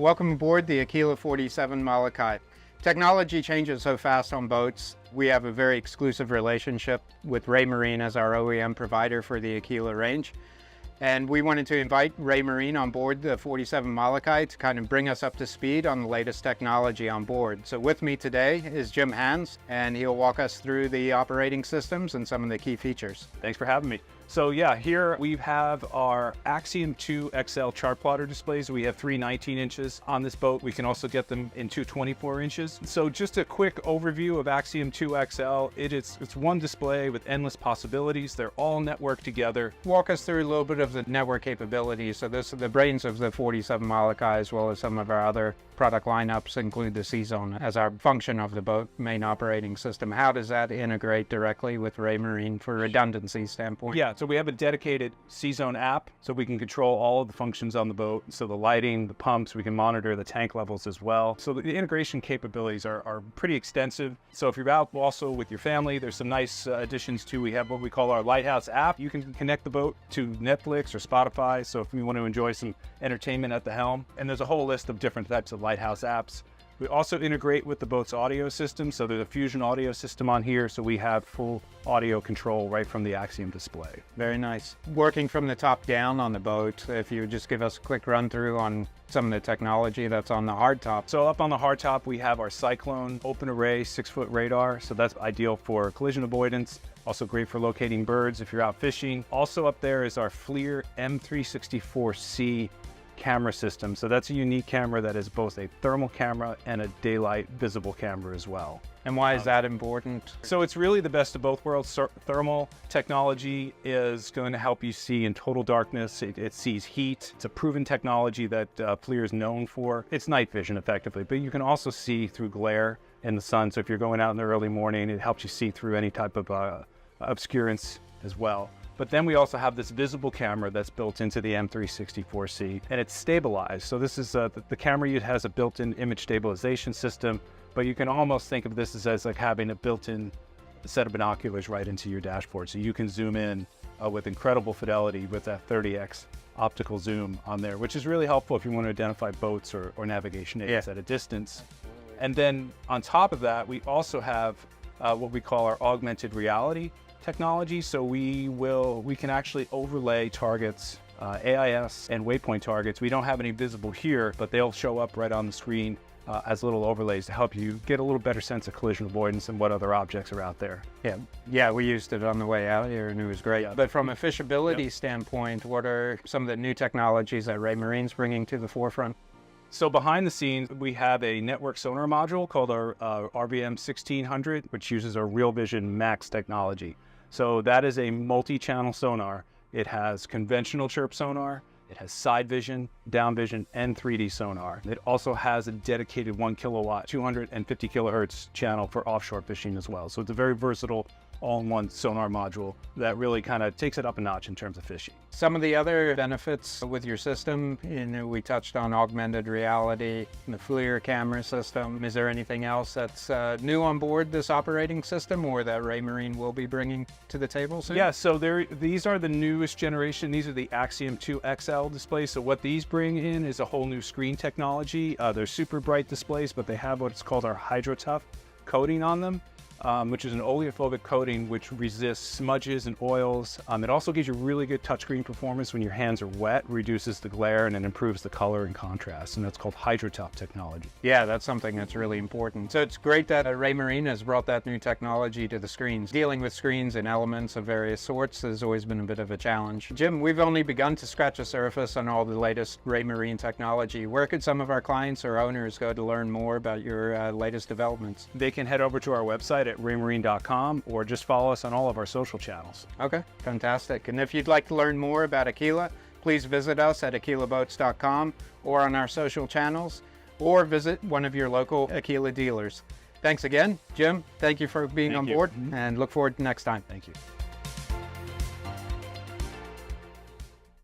Welcome aboard the Aquila 47 Molokai. Technology changes so fast on boats. We have a very exclusive relationship with Raymarine as our OEM provider for the Aquila range. And we wanted to invite Raymarine on board the 47 Molokai to kind of bring us up to speed on the latest technology on board. So with me today is Jim Hans, and he'll walk us through the operating systems and some of the key features. Thanks for having me. So yeah, here we have our Axiom 2 XL chart plotter displays. We have three 19 inches on this boat. We can also get them in two 24 inches. So just a quick overview of Axiom 2 XL. It's one display with endless possibilities. They're all networked together. Walk us through a little bit of the network capabilities. So this is the brains of the 47 Molokai, as well as some of our other product lineups include the C-Zone as our function of the boat main operating system. How does that integrate directly with Raymarine for redundancy standpoint? Yeah, so we have a dedicated C-Zone app, so we can control all of the functions on the boat. So the lighting, the pumps, we can monitor the tank levels as well. So the integration capabilities are pretty extensive. So if you're out also with your family, there's some nice additions too. We have what we call our Lighthouse app. You can connect the boat to Netflix or Spotify. So if you want to enjoy some entertainment at the helm, and there's a whole list of different types of Lighthouse apps. We also integrate with the boat's audio system. So there's a Fusion audio system on here. So we have full audio control right from the Axiom display. Very nice. Working from the top down on the boat, if you would just give us a quick run through on some of the technology that's on the hardtop. So up on the hardtop, we have our Cyclone open array 6-foot radar. So that's ideal for collision avoidance. Also great for locating birds if you're out fishing. Also up there is our FLIR M364C camera system. So that's a unique camera that is both a thermal camera and a daylight visible camera as well. And why is that important? So it's really the best of both worlds. Thermal technology is going to help you see in total darkness. It sees heat. It's a proven technology that FLIR is known for. It's night vision effectively, but you can also see through glare in the sun. So if you're going out in the early morning, it helps you see through any type of obscurance as well. But then we also have this visible camera that's built into the M364C, and it's stabilized. So this is the camera has a built-in image stabilization system, but you can almost think of this as like having a built-in set of binoculars right into your dashboard. So you can zoom in with incredible fidelity with that 30x optical zoom on there, which is really helpful if you want to identify boats or navigation aids at a distance. And then on top of that, we also have what we call our augmented reality technology. So we can actually overlay targets, AIS and waypoint targets. We don't have any visible here, but they'll show up right on the screen as little overlays to help you get a little better sense of collision avoidance and what other objects are out there. Yeah, we used it on the way out here and it was great. Yeah. But from a fishability standpoint, what are some of the new technologies that Raymarine's bringing to the forefront? So behind the scenes, we have a network sonar module called our RVM 1600, which uses our Real Vision Max technology. So that is a multi-channel sonar. It has conventional chirp sonar, it has side vision, down vision, and 3D sonar. It also has a dedicated 1 kilowatt, 250 kilohertz channel for offshore fishing as well. So it's a very versatile all-in-one sonar module that really kind of takes it up a notch in terms of fishing. Some of the other benefits with your system, we touched on augmented reality, the FLIR camera system. Is there anything else that's new on board this operating system or that Raymarine will be bringing to the table soon? Yeah, so these are the newest generation. These are the Axiom 2 XL displays. So what these bring in is a whole new screen technology. They're super bright displays, but they have what's called our HydroTough coating on them. Which is an oleophobic coating which resists smudges and oils. It also gives you really good touchscreen performance when your hands are wet, reduces the glare, and it improves the color and contrast, and that's called HydroTough technology. Yeah, that's something that's really important. So it's great that Raymarine has brought that new technology to the screens. Dealing with screens and elements of various sorts has always been a bit of a challenge. Jim, we've only begun to scratch the surface on all the latest Raymarine technology. Where could some of our clients or owners go to learn more about your latest developments? They can head over to our website at raymarine.com or just follow us on all of our social channels. Okay, fantastic. And if you'd like to learn more about Aquila, please visit us at aquilaboats.com or on our social channels, or visit one of your local Aquila dealers. Thanks again, Jim. Thank you for being on board, and look forward to next time. Thank you.